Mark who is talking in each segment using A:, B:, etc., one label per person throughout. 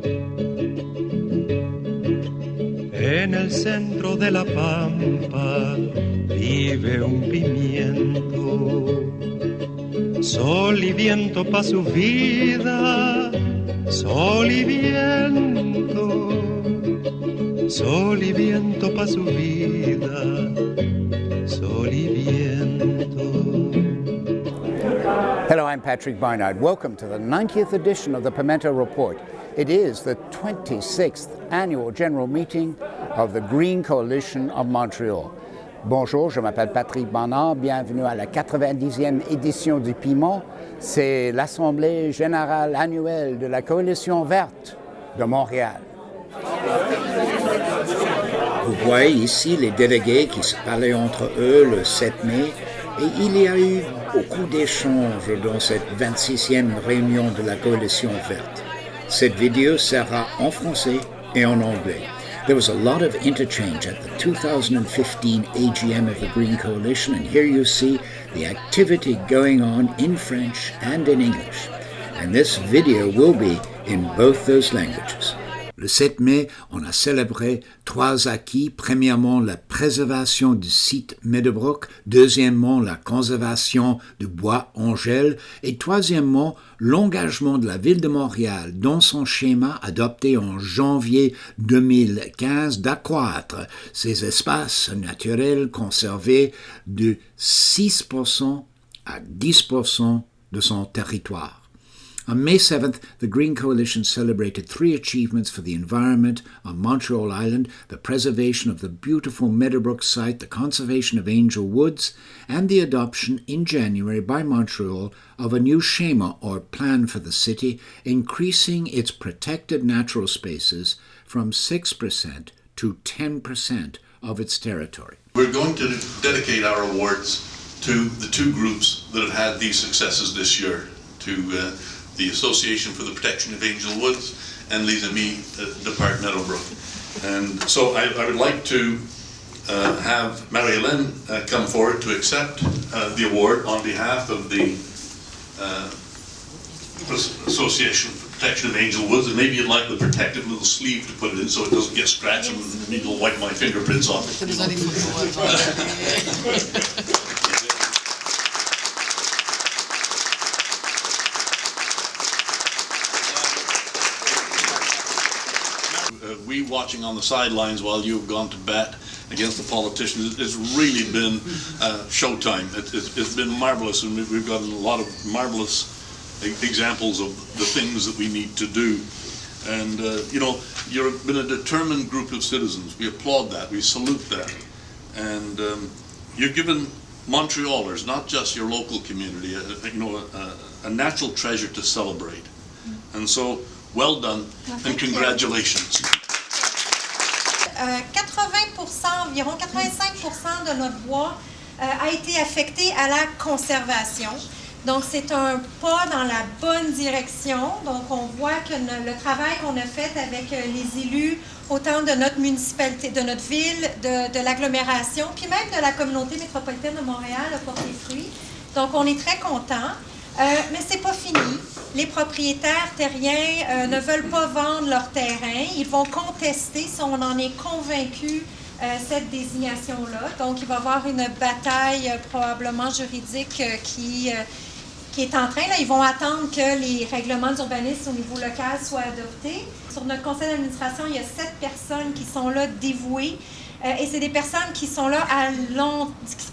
A: En el centro de la pampa vive un pimiento, sol y viento pa' su vida, sol y viento, sol y viento pa' su vida, sol y viento.
B: Hello, I'm Patrick Barnard. Welcome to the 90th edition of the Pimento Report. It is the 26th annual general meeting of the Green Coalition of Montreal. Bonjour, je m'appelle Patrick Barnard. Bienvenue à la 90e édition du Piment. C'est l'Assemblée générale annuelle de la Coalition verte de Montréal.
C: Vous voyez ici les délégués qui se parlaient entre eux le 7 mai et il y a eu beaucoup d'échanges dans cette 26e réunion de la Coalition verte. Cette vidéo sera en français et en anglais. There was a lot of interchange at the 2015 AGM of the Green Coalition, and here you see the activity going on in French and in English. And this video will be in both those languages. Le 7 mai, on a célébré 3 acquis. Premièrement, la préservation du site Meadowbrook. Deuxièmement, la conservation du bois Angèle. Et troisièmement, l'engagement de la Ville de Montréal dans son schéma adopté en janvier 2015 d'accroître ses espaces naturels conservés de 6% à 10% de son territoire. On May 7th, the Green Coalition celebrated 3 achievements for the environment on Montreal Island: the preservation of the beautiful Meadowbrook site, the conservation of Angel Woods, and the adoption in January by Montreal of a new schema or plan for the city, increasing its protected natural spaces from 6% to 10% of its territory.
D: We're going to dedicate our awards to the 2 groups that have had these successes this year, to the Association for the Protection of Angel Woods and Les Amis de Parc Meadowbrook. And so I would like to have Marie-Hélène come forward to accept the award on behalf of the Association for Protection of Angel Woods. And maybe you'd like the protective little sleeve to put it in so it doesn't get scratched and maybe it'll wipe my fingerprints off it. We watching on the sidelines while you've gone to bat against the politicians, it's really been showtime. It's been marvelous, and we've gotten a lot of marvelous examples of the things that we need to do. And you've been a determined group of citizens. We applaud that, we salute that. And you've given Montrealers, not just your local community, a natural treasure to celebrate. And so, well done, and congratulations.
E: 80%, environ 85% de notre bois a été affecté à la conservation. Donc, c'est un pas dans la bonne direction. Donc, on voit que le travail qu'on a fait avec les élus, autant de notre municipalité, de notre ville, de l'agglomération, puis même de la communauté métropolitaine de Montréal a porté fruit. Donc, on est très contents. Mais c'est pas fini. Les propriétaires terriens ne veulent pas vendre leur terrain. Ils vont contester, si on en est convaincu, cette désignation-là. Donc, il va y avoir une bataille probablement juridique qui est en train. Là, ils vont attendre que les règlements d'urbanisme au niveau local soient adoptés. Sur notre conseil d'administration, il y a 7 personnes qui sont là dévouées. Et c'est des personnes qui sont là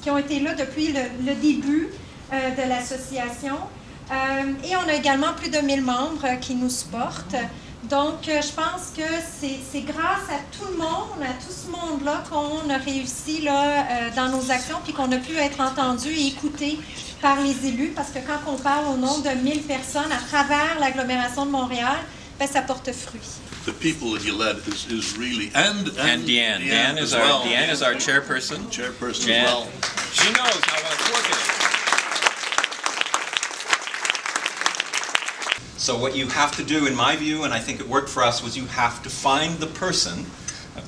E: qui ont été là depuis le début de l'association. Et on a également plus de 1000 membres qui nous supportent. Donc, je pense que c'est grâce à tout le monde, à tout ce monde-là, qu'on a réussi là, dans nos actions, puis qu'on a pu être entendu et écouté par les élus, parce que quand on parle au nom de 1000 personnes à travers l'agglomération de Montréal, ben, ça porte fruit.
D: The people that you led is really and
F: Deanne. Deanne is our chairperson.
D: Chairperson
F: Jan,
D: as well.
F: She knows how it's working. So what you have to do, in my view, and I think it worked for us, was you have to find the person,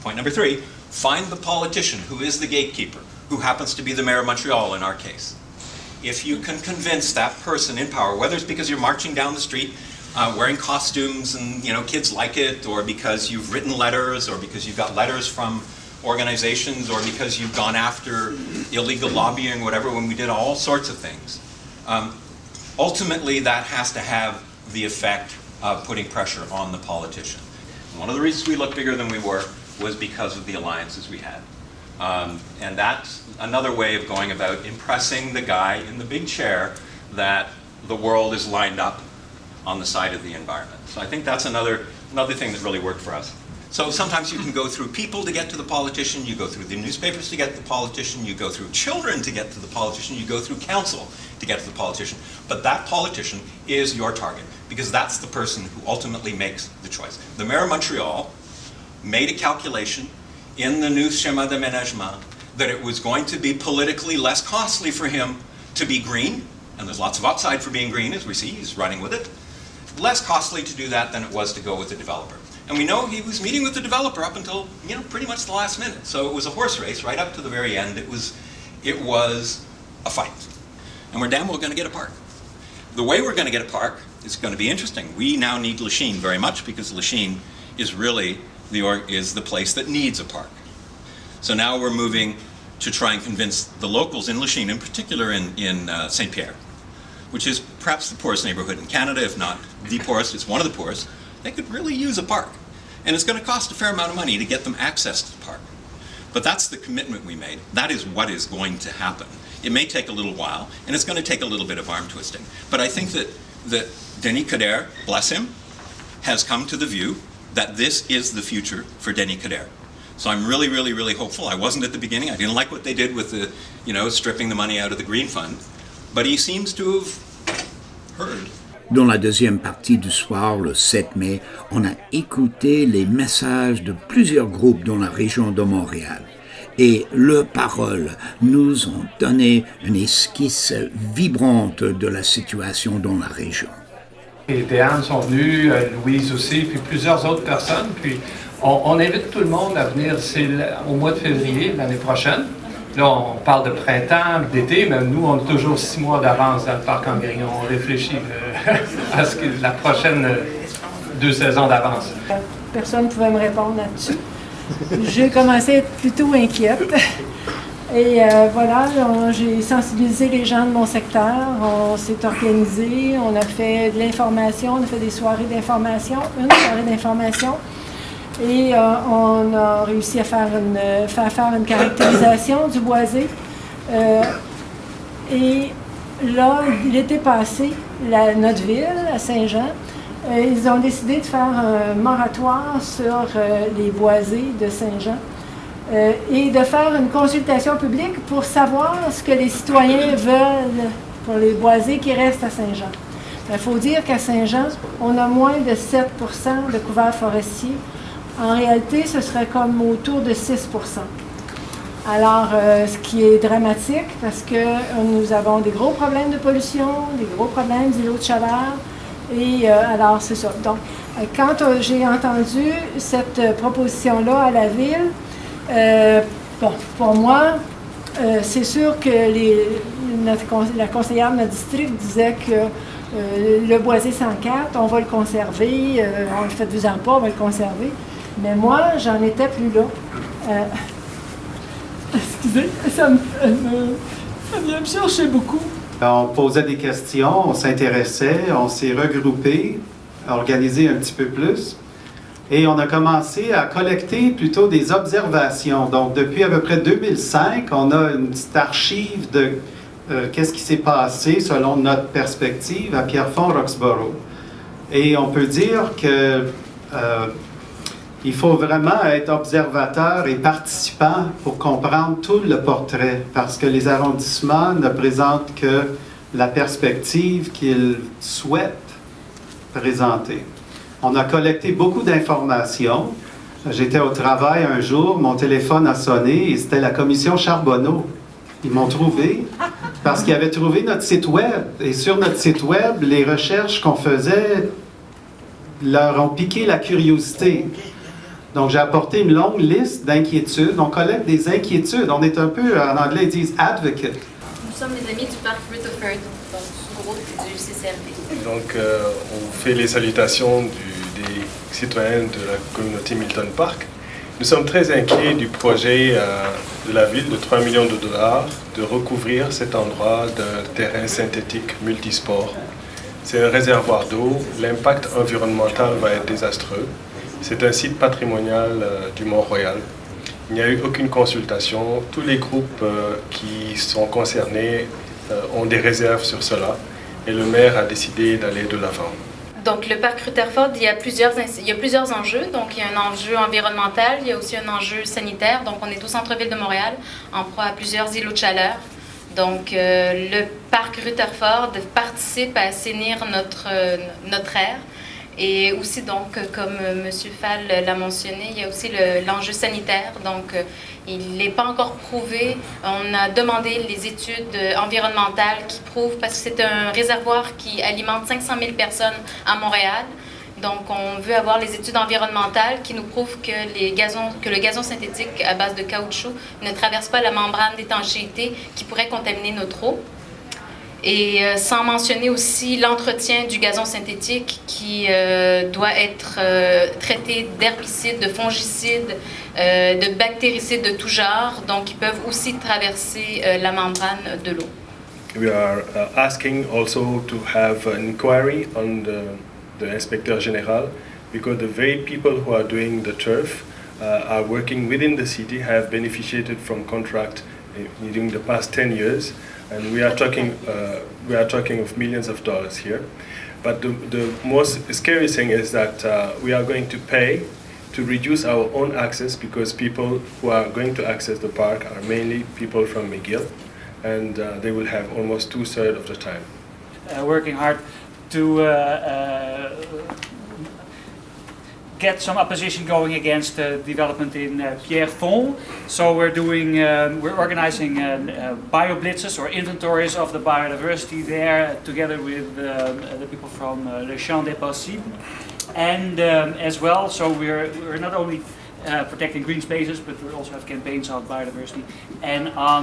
F: point number 3, find the politician who is the gatekeeper, who happens to be the mayor of Montreal in our case. If you can convince that person in power, whether it's because you're marching down the street wearing costumes and, you know, kids like it, or because you've written letters, or because you've got letters from organizations, or because you've gone after illegal lobbying, whatever, when we did all sorts of things. Ultimately, that has to have the effect of putting pressure on the politician. One of the reasons we looked bigger than we were was because of the alliances we had. And that's another way of going about impressing the guy in the big chair that the world is lined up on the side of the environment. So I think that's another thing that really worked for us. So sometimes you can go through people to get to the politician, you go through the newspapers to get to the politician, you go through children to get to the politician, you go through council to get to the politician. But that politician is your target, because that's the person who ultimately makes the choice. The mayor of Montreal made a calculation in the new schéma d'aménagement that it was going to be politically less costly for him to be green, and there's lots of upside for being green, as we see, he's running with it. Less costly to do that than it was to go with the developer. And we know he was meeting with the developer up until, you know, pretty much the last minute. So it was a horse race right up to the very end. It was a fight. And we're damn well going to get a park. The way we're going to get a park is going to be interesting. We now need Lachine very much, because Lachine is really the place that needs a park. So now we're moving to try and convince the locals in Lachine, in particular in Saint-Pierre, which is perhaps the poorest neighborhood in Canada, if not the poorest, it's one of the poorest. They could really use a park. And it's going to cost a fair amount of money to get them access to the park. But that's the commitment we made. That is what is going to happen. It may take a little while, and it's going to take a little bit of arm twisting. But I think that Denis Coderre, bless him, has come to the view that this is the future for Denis Coderre. So I'm really, really, really hopeful. I wasn't at the beginning. I didn't like what they did with the, you know, stripping the money out of the Green Fund. But he seems to have heard.
C: Dans la deuxième partie du soir, le 7 mai, on a écouté les messages de plusieurs groupes dans la région de Montréal. Et leurs paroles nous ont donné une esquisse vibrante de la situation dans la région.
G: Et Béane sont venus, Louise aussi, puis plusieurs autres personnes. Puis on invite tout le monde à venir, c'est au mois de février l'année prochaine. Là, on parle de printemps, d'été, mais nous, on a toujours 6 mois d'avance dans le parc en Grignon. On réfléchit à ce que la prochaine 2 saisons d'avance.
H: Personne ne pouvait me répondre là-dessus. J'ai commencé à être plutôt inquiète. Et voilà, j'ai sensibilisé les gens de mon secteur. On s'est organisé, on a fait de l'information, on a fait des soirées d'information, une soirée d'information. Et on a réussi à faire une caractérisation du boisé. Et là, l'été passé, notre ville, à Saint-Jean, ils ont décidé de faire un moratoire sur les boisés de Saint-Jean et de faire une consultation publique pour savoir ce que les citoyens veulent pour les boisés qui restent à Saint-Jean. Il faut dire qu'à Saint-Jean, on a moins de 7% de couverts forestiers. En réalité, ce serait comme autour de 6%. Alors, ce qui est dramatique, parce que nous avons des gros problèmes de pollution, des gros problèmes d'îlots de chaleur, et alors c'est ça. Donc, quand j'ai entendu cette proposition-là à la ville, bon, pour moi, c'est sûr que la conseillère de notre district disait que le boisé 104, on va le conserver, on le fait 12 ans pas, on va le conserver. Mais moi, j'en étais plus là. Excusez, ça vient me chercher beaucoup.
I: On posait des questions, on s'intéressait, on s'est regroupés, organisé un petit peu plus. Et on a commencé à collecter plutôt des observations. Donc, depuis à peu près 2005, on a une petite archive de qu'est-ce qui s'est passé selon notre perspective à Pierrefonds-Roxborough. Et on peut dire que il faut vraiment être observateur et participant pour comprendre tout le portrait, parce que les arrondissements ne présentent que la perspective qu'ils souhaitent présenter. On a collecté beaucoup d'informations. J'étais au travail un jour, mon téléphone a sonné et c'était la commission Charbonneau. Ils m'ont trouvé parce qu'ils avaient trouvé notre site web. Et sur notre site web, les recherches qu'on faisait leur ont piqué la curiosité. Donc, j'ai apporté une longue liste d'inquiétudes. On collecte des inquiétudes. On est un peu, en anglais, ils disent « advocate ».
J: Nous sommes les amis du parc Rittoford. Donc, route du CCMP.
K: Donc, on fait les salutations des citoyens de la communauté Milton Park. Nous sommes très inquiets du projet de la ville de 3 millions de dollars de recouvrir cet endroit d'un terrain synthétique multisport. C'est un réservoir d'eau, l'impact environnemental va être désastreux. C'est un site patrimonial du Mont-Royal. Il n'y a eu aucune consultation. Tous les groupes qui sont concernés ont des réserves sur cela et le maire a décidé d'aller de l'avant.
J: Donc, le parc Rutherford, il y a plusieurs enjeux. Donc, il y a un enjeu environnemental, il y a aussi un enjeu sanitaire. Donc, on est au centre-ville de Montréal, en proie à plusieurs îlots de chaleur. Donc, le parc Rutherford participe à assainir notre air. Et aussi, donc, comme M. Fall l'a mentionné, il y a aussi l'enjeu sanitaire. Donc, il n'est pas encore prouvé. On a demandé les études environnementales qui prouvent, parce que c'est un réservoir qui alimente 500 000 personnes à Montréal. Donc, on veut avoir les études environnementales qui nous prouvent que le gazon synthétique à base de caoutchouc ne traverse pas la membrane d'étanchéité qui pourrait contaminer notre eau. Et sans mentionner aussi l'entretien du gazon synthétique qui doit être traité d'herbicides, de fongicides, de bactéricides de tout genre, donc ils peuvent aussi traverser la membrane de l'eau.
K: We are asking also to have an inquiry on the Inspecteur Général, because the very people who are doing the turf are working within the city, have benefited from contract during the past 10 years. And we are talking of millions of dollars here. But the most scary thing is that we are going to pay to reduce our own access, because people who are going to access the park are mainly people from McGill, and they will have almost 2/3 of the time.
L: Working hard to get some opposition going against development in Pierrefonds. So we're organizing bio-blitzes or inventories of the biodiversity there, together with the people from Le Champ des Possibles. And as well, so we're not only protecting green spaces, but we also have campaigns on biodiversity and on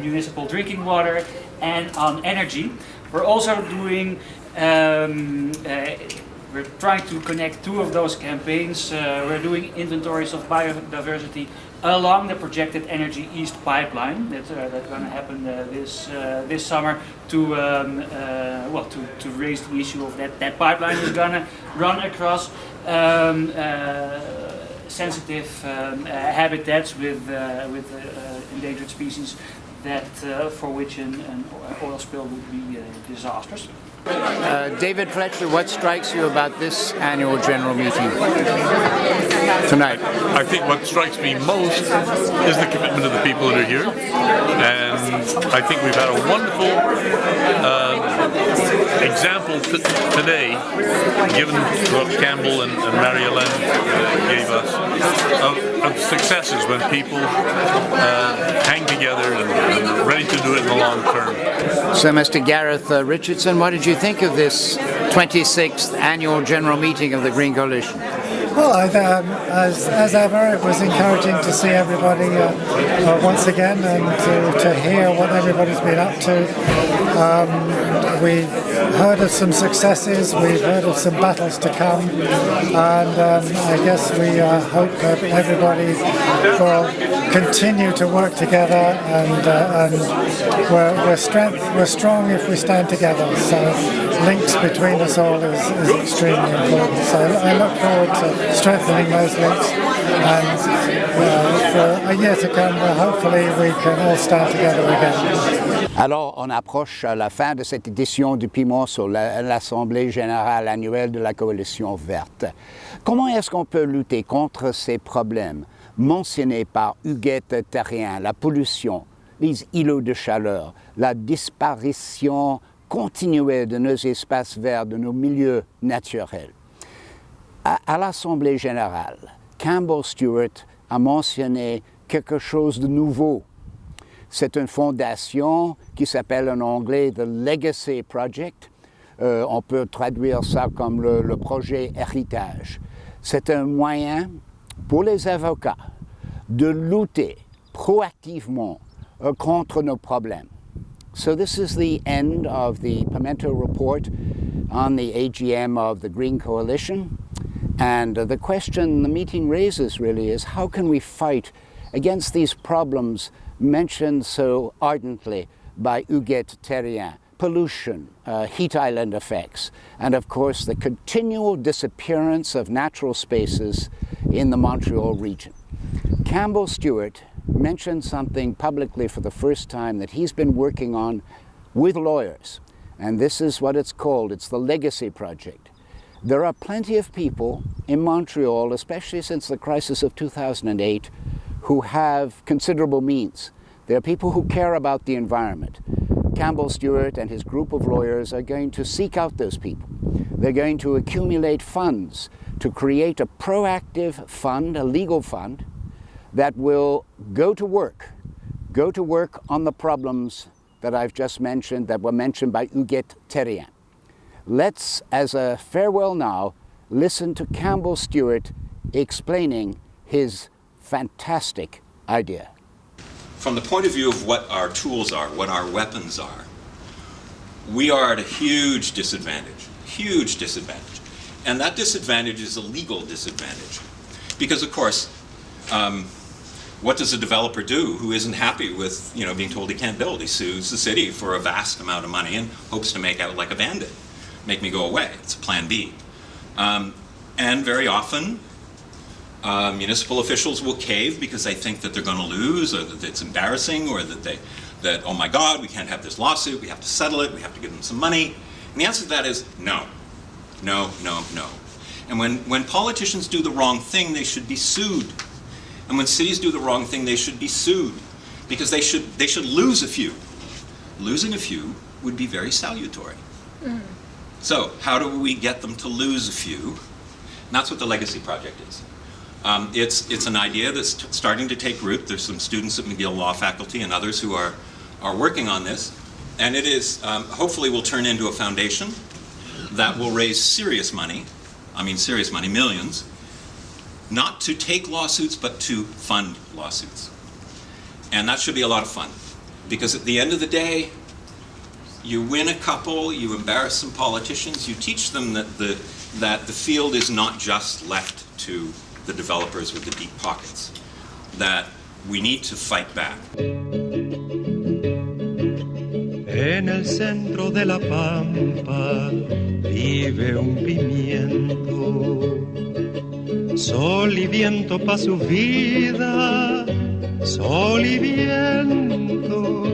L: municipal drinking water and on energy. We're also doing we're trying to connect two of those campaigns. We're doing inventories of biodiversity along the projected Energy East pipeline that's going to happen this summer to raise the issue of that pipeline is going to run across sensitive habitats with endangered species that for which an oil spill would be disastrous.
B: David Fletcher, what strikes you about this annual general meeting tonight?
D: I think what strikes me most is the commitment of the people that are here, and I think we've had a wonderful example today, given what Campbell and Marie-Hélène gave us, of successes when people hang together and ready to do it in the long term.
B: So, Mr. Gareth Richardson, what did you think of this 26th annual general meeting of the Green Coalition?
M: Well, as ever, it was encouraging to see everybody once again and to hear what everybody's been up to. We've heard of some successes, we've heard of some battles to come, and I guess we hope that everybody will continue to work together, and we're strong if we stand together. So links between us all is extremely important. So I look forward to strengthening those links, and for a year to come, hopefully we can all stand together again.
B: Alors, on approche à la fin de cette édition du Pimento, l'Assemblée générale annuelle de la Coalition verte. Comment est-ce qu'on peut lutter contre ces problèmes mentionnés par Huguette Terrien, la pollution, les îlots de chaleur, la disparition continuée de nos espaces verts, de nos milieux naturels? À l'Assemblée générale, Campbell Stuart a mentionné quelque chose de nouveau. C'est une fondation qui s'appelle en anglais The Legacy Project. On peut traduire ça comme le projet héritage. C'est un moyen pour les avocats de lutter proactivement contre nos problèmes. So this is the end of the Pimento report on the AGM of the Green Coalition. And the question the meeting raises really is, how can we fight against these problems mentioned so ardently by Huguette Terrien? Pollution, heat island effects, and of course the continual disappearance of natural spaces in the Montreal region. Campbell Stuart mentioned something publicly for the first time that he's been working on with lawyers, and this is what it's called. It's the Legacy Project. There are plenty of people in Montreal, especially since the crisis of 2008, who have considerable means. There are people who care about the environment. Campbell Stuart and his group of lawyers are going to seek out those people. They're going to accumulate funds to create a proactive fund, a legal fund, that will go to work on the problems that I've just mentioned, that were mentioned by Huguette Terrien. Let's, as a farewell now, listen to Campbell Stuart explaining his fantastic idea.
F: From the point of view of what our tools are, what our weapons are, we are at a huge disadvantage. And that disadvantage is a legal disadvantage. Because of course, what does a developer do who isn't happy with being told he can't build? He sues the city for a vast amount of money and hopes to make out like a bandit. Make me go away. It's a plan B. And very often, municipal officials will cave because they think that they're going to lose, or that it's embarrassing, or that oh my God, we can't have this lawsuit, we have to settle it, we have to give them some money. And the answer to that is no. And when politicians do the wrong thing, they should be sued. And when cities do the wrong thing, they should be sued, because they should lose a few. Losing a few would be very salutary. So how do we get them to lose a few? And that's what the Legacy Project is. It's an idea that's starting to take root. There's some students at McGill Law Faculty and others who are working on this. And it is, hopefully will turn into a foundation that will raise serious money, millions, not to take lawsuits, but to fund lawsuits. And that should be a lot of fun. Because at the end of the day, you win a couple, you embarrass some politicians, you teach them that the field is not just left to the developers with the deep pockets, that we need to fight back.
A: En el centro de la pampa vive un pimiento, sol y viento pa' su vida, sol y viento.